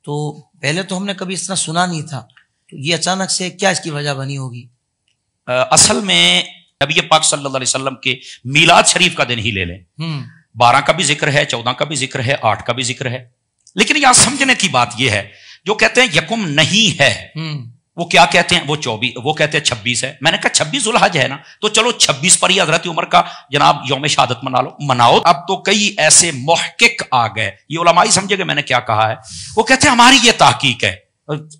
तो पहले तो हमने कभी इतना सुना नहीं था, तो ये अचानक से क्या इसकी वजह बनी होगी? असल में नबी पाक सल्लल्लाहु अलैहि वसल्लम के मीलाद शरीफ का दिन ही ले लें, 12 का भी जिक्र है, 14 का भी जिक्र है, 8 का भी जिक्र है। लेकिन यहां समझने की बात यह है, जो कहते हैं यकुम नहीं है, वो क्या कहते हैं? वो 24, वो कहते हैं 26 है। मैंने कहा 26 जुल्हज है ना, तो चलो 26 पर ही हजरत उमर का जनाब यौम शहादत मना लो, मनाओ। अब तो कई ऐसे मुहक्किक आ गए, ये उलमाई समझेगा मैंने क्या कहा है। वो कहते हैं हमारी ये तहकीक है,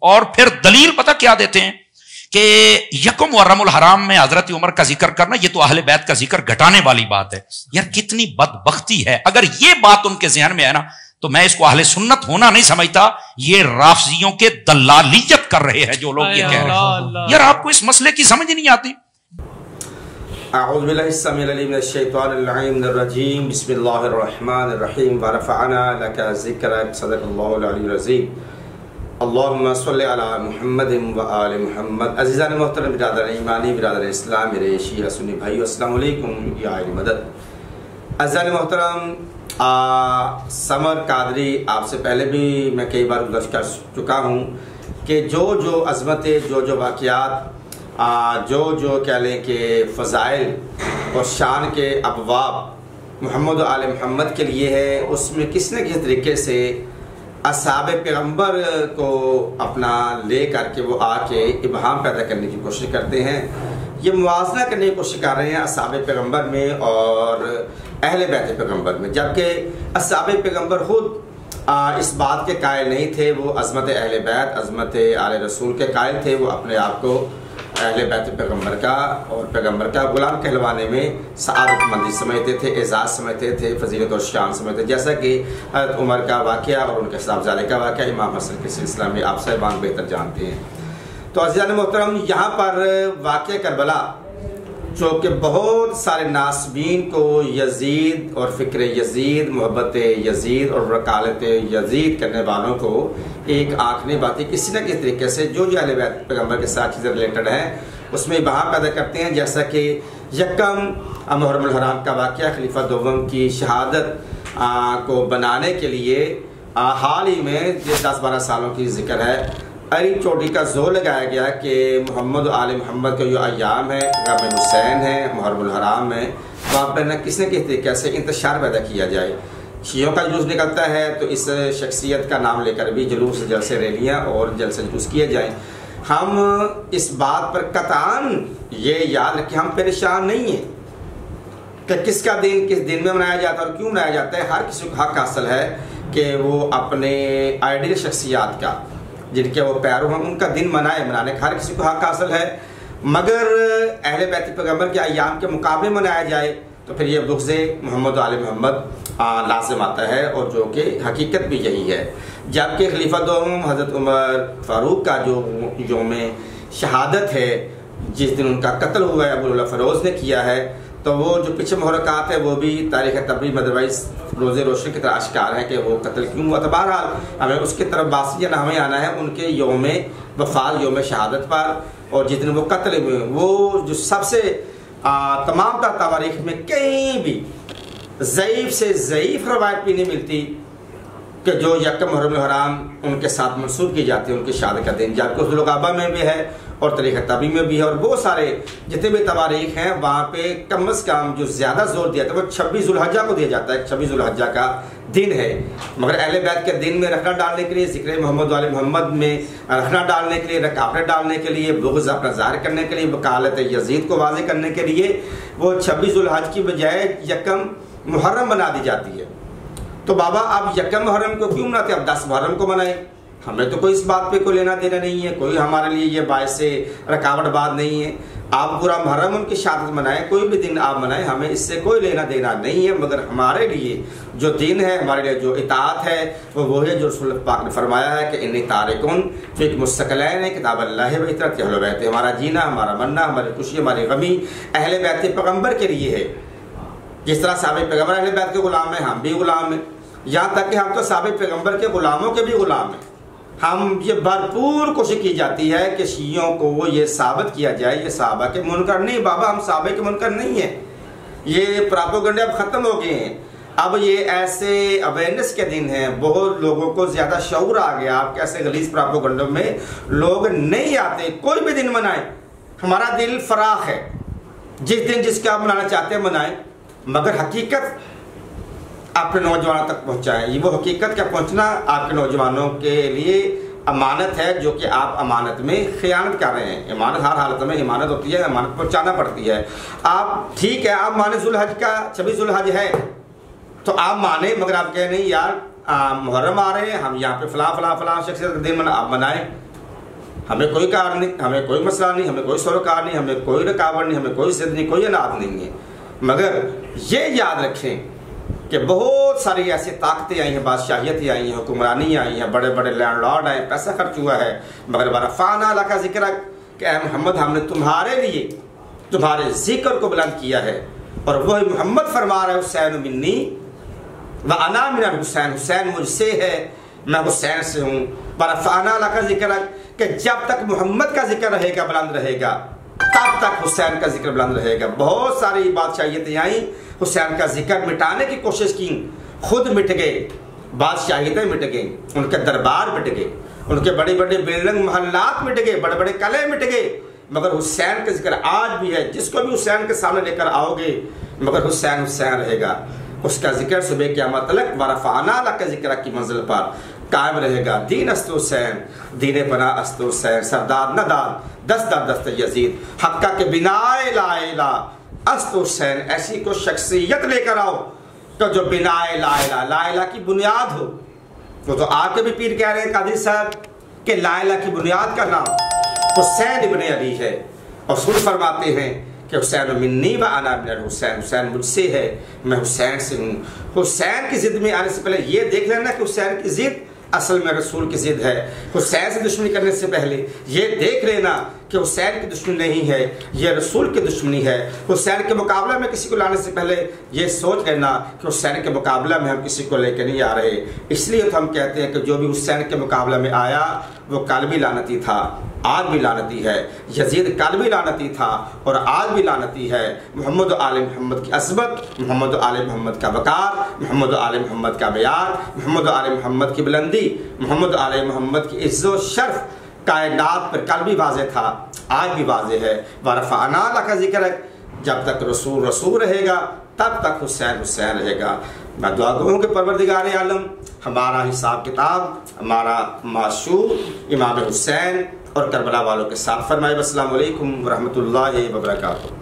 और फिर दलील पता क्या देते हैं कि यकुम मुहर्रमुल हराम में हजरत उमर का जिक्र करना, ये तो अहले बैत का जिक्र घटाने वाली बात है। यार कितनी बदबख्ती है, अगर ये बात उनके ज़हन में है ना, तो मैं इसको अहले सुन्नत होना नहीं समझता, ये राफजियों के दलालियत कर रहे हैं जो लोग ये कह रहे हैं। यार आपको इस मसले की समझ नहीं आती। अऊज़ु बिल्लाहि समीउल अलीम मिनश शैतानिर रजीम, बिस्मिल्लाहिर्रहमानिर्रहीम, व रफ़अना लका ज़िक्रक, सदक़ल्लाहुल अलीयुल अज़ीम, अल्लाहुम्मा सल्लि अला मुहम्मदिन व आलि मुहम्मद। अज़ीज़ान मोहतरम बिरादर ईमानी, बिरादर इस्लाम, मेरे शिया सुन्नी भाइयों, अस्सलामु अलैकुम या आइल मदद। अज़ीज़ान मोहतरम, समर कादरी, आपसे पहले भी मैं कई बार गुज़ारिश कर चुका हूँ कि जो अज़मतें, जो वाक़यात, जो कह लें कि फ़ज़ाइल और शान के अबवाब मोहम्मद आले मोहम्मद के लिए है, उसमें किस न किस तरीके से असहाबे पैगम्बर को अपना ले करके वो आके इबहाम पैदा करने की कोशिश करते हैं। ये मुवाज़ना करने की कोशिश कर रहे हैं असहाबे पैगम्बर में और अहले बैत पैगम्बर में, जबकि असहाबे पैगम्बर खुद इस बात के कायल नहीं थे। वो अज़मत अहले बैत, अज़मत आले रसूल के कायल थे। वो अपने आप को अहले बैत पैगम्बर का और पैगम्बर का गुलाम कहलवाने में सआदतमंदी समझते थे, एजाज़ समझते थे, फजीलत और शान समझते थे। जैसा कि हज़रत उमर का वाक़या और उनके साहबजादे का वाक़या इमाम हसन के सिलसिला में आप साहिबान बेहतर जानते हैं। तो अज़ीज़ान मोहतरम, यहाँ पर वाक़या करबला, जो कि बहुत सारे नासबीन को यजीद और फ़िक्र यजीद, मोहब्बत यजीद और वकालत यजीद करने वालों को एक आँखनी बातें किसी न किसी तरीके से जो अहले बैत पैगम्बर के साथ चीज़ें रिलेटेड हैं उसमें बहा पैदा करते हैं। जैसा कि यकम मुहर्रमुल हराम का वाक़या, खलीफा दोम की शहादत को बनाने के लिए हाल ही में 10-12 सालों की जिक्र है, अरीब चोटी का जोर लगाया गया कि मोहम्मद आले मोहम्मद का जो अयाम है, गम हुसैन है, मुहर्रमुल हराम है, वहाँ पर न किसी न किसी तरीके से इंतशार पैदा किया जाए। शियों का जुलूस निकलता है तो इस शख्सियत का नाम लेकर भी जुलूस, जलसे, रैलियाँ और जलसे जुलूस किए जाएँ। हम इस बात पर कतान ये याद रखें, हम परेशान नहीं हैं कि किसका दिन किस दिन में मनाया जाता है और क्यों मनाया जाता है। हर किसी को हक हासिल है कि वो अपने आइडियल शख्सियात का, जिनके वो पैरों हैं, उनका दिन मनाने का हर किसी को हक हासिल है। मगर अहले बैत पैगम्बर के अयाम के मुकाबले मनाया जाए तो फिर ये दुख से मोहम्मद आले मोहम्मद लाजिम आता है, और जो कि हकीकत भी यही है। जबकि खलीफा दोम हज़रत उमर फ़ारूक का जो यौम शहादत है, जिस दिन उनका कत्ल हुआ है, अबू फ़रोज़ ने किया है, तो वो जो पीछे मुहर्रकात है वो भी तारीख़ तबरी मदरवाइज रोज़े रोशन की तरह आश्कार है कि वो कत्ल क्यों हुआ। तो बहरहाल हमें उसकी तरफ बासिया ना हमें आना है उनके यौम वफ़ात, यौम शहादत पर, और जिस दिन वो कत्ल हुए, वो जो सबसे तमाम तवारीख में कहीं भी ज़ईफ़ से ज़ईफ़ रवायत भी नहीं मिलती कि जो यकम मुहर्रमुल हराम उनके साथ मंसूब की जाती है उनकी शादी का दिन, जबकि उस लुगाबा में भी है और तरीक़ तबरी में भी है, और बहुत सारे जितने भी तवारीख हैं वहाँ पे कम अज़ कम जो ज़्यादा जोर दिया था वो 26 जुल्हज्जा को दिया जाता है। 26 जुल्हज्जा का दिन है, मगर अहले बैत के दिन में रखना डालने के लिए, ज़िक्र मोहम्मद वाले मोहम्मद में रखना डालने के लिए, रकावटें डालने के लिए, बुग़्ज़ अपना ज़ाहिर करने के लिए, वकालत यजीद को वाज़ेह करने के लिए वो 26 जुल्हज की बजाय यकम मुहर्रम बना दी जाती है। तो बाबा आप यकम मुहर्रम को क्यों मनाते? आप 10 मुहर्रम को मनाएं, हमें तो कोई इस बात पे कोई लेना देना नहीं है, कोई हमारे लिए ये बात से रकावट बात नहीं है। आप पूरा मुहर्रम उनकी शहादत मनाएं, कोई भी दिन आप मनाएं, हमें इससे कोई लेना देना नहीं है। मगर हमारे लिए जो दिन है, हमारे लिए जो इताअत है वो है जो रसूल पाक ने फरमाया है कि इन्नी तारिकुन फ़िक मुस्तक़लैन किताब अल्लाह व इतरत अहले बैत। हमारा जीना, हमारा मरना, हमारी खुशी, हमारी गमी अहले बैत पैगम्बर के लिए है। जिस तरह साहब पैगम्बर अहले बैत के गुलाम हैं, हम भी गुलाम हैं। यहाँ तक कि हम तो साहब पैगम्बर के गुलामों के भी गुलाम हैं। हम ये भरपूर कोशिश की जाती है कि शियों को ये साबित किया जाए ये सहाबा के मुनकर नहीं। बाबा हम सहाबा के मुनकर नहीं है, ये प्रोपेगेंडा अब ख़त्म हो गए हैं। अब ये ऐसे अवेयरनेस के दिन हैं, बहुत लोगों को ज्यादा शऊर आ गया। आप कैसे गलीज प्रोपेगेंडा में लोग नहीं आते। कोई भी दिन मनाए, हमारा दिल फराख है, जिस दिन जिसका आप मनाना चाहते हैं मनाएं, मगर हकीकत अपने नौजवानों तक पहुंचाएं। वो हकीकत का पहुंचना आपके नौजवानों के लिए अमानत है, जो कि आप अमानत में खयानत कर रहे हैं। अमानत हर हालत में इमानत होती है, अमानत पहुंचाना पड़ती है। आप ठीक है, आप माने जुल्हज का 26 जुल्हज है तो आप माने, मगर आप कह नहीं यार मुहर्रम आ रहे हैं, हम यहाँ पे फलां शख्सियत का दिन आप मनाएं, हमें कोई कार नहीं, हमें कोई मसला नहीं, हमें कोई सरोकार नहीं, हमें कोई रुकावट नहीं, हमें कोई जिद नहीं, कोई अनाज नहीं है। मगर ये याद रखें कि बहुत सारी ऐसी ताकतें आई हैं, बादशाहियतें आई हैं, हुक्मरानी आई हैं, बड़े बड़े लैंडलॉर्ड आए, पैसा खर्च हुआ है, मगर बरफ़ाना लका ज़िक्र कि मोहम्मद हमने तुम्हारे लिए तुम्हारे जिक्र को बुलंद किया है। और वही मोहम्मद फरमा रहे हुसैन मिन्नी व अना मिनल हुसैन, हुसैन मुझसे है, मैं हुसैन से हूँ। बरफ़ाना लका ज़िक्र कि जब तक मोहम्मद का जिक्र रहेगा, बुलंद रहेगा, तब तक हुसैन का जिक्र बुलंद रहेगा। बहुत सारी बादशाहियतें आई, हुसैन का जिक्र मिटाने की कोशिश की, खुद मिट गए, बादशाहियतें मिट गई, उनके दरबार मिट गए, उनके बड़े बड़े बिल्डिंग महल्लात मिट गए, बड़े बड़े कले मिट गए, मगर हुसैन का जिक्र आज भी है। जिसको भी हुसैन के सामने लेकर आओगे, मगर हुसैन हुसैन रहेगा। उसका जिक्र सुबह क़यामत तक वरफ़अना लका ज़िक्र की मंजिल पर कायम रहेगा। दीन अस्तु हुसैन, दीन पना अस्तु हुसैन, सरदार नदाद दस्त दस्त यजीद, हक्का के बिनाए लाइला अस्तु हुसैन। ऐसी कोई शख्सियत लेकर आओ तो जो बिनाए लाइला की बुनियाद हो। वो तो आपके भी पीर कह रहे हैं कादिर साहब कि लाइला की बुनियाद का नाम हुसैन इब्ने अली है। और सुन फरमाते हैं कि हुसैन मिन्नी व अना मिनल हुसैन, हुसैन मुझसे है, मैं हुसैन से हूँ। हुसैन की जिद में आने से पहले ये देख लेना कि हुसैन की जिद असल में रसूल की जिद है। हुसैन से दुश्मनी करने से पहले ये देख लेना कि हुसैन की दुश्मनी नहीं है, ये रसूल की दुश्मनी है। हुसैन के मुकाबला में किसी को लाने से पहले ये सोच लेना कि हुसैन के मुकाबला में हम किसी को लेकर नहीं आ रहे। इसलिए तो हम कहते हैं कि जो भी हुसैन के मुकाबला में आया वो कल भी लानती था, आज भी लानती है। यजीद कल भी लानती था और आज भी लानती है। मोहम्मद आले मोहम्मद की अज़मत, मोहम्मद आले मोहम्मद का वक़ार, मोहम्मद आले मोहम्मद का बयान, मोहम्मद आले मोहम्मद की बुलंदी, मोहम्मद आले मोहम्मद की इज़्ज़ो शर्फ कायनात पर कल भी वाज़े था, आज भी वाज़े है। वरफ़अना लका ज़िक्र, जब तक रसूल रसूल रहेगा तब तक हुसैन हुसैन रहेगा। मैं दुआ करूँ कि परवरदिगार आलम हमारा हिसाब किताब हमारा माशूक इमाम हुसैन और करबला वालों के साथ फरमाए। अस्सलामु अलैकुम व रहमतुल्लाहि व बरकातुहू।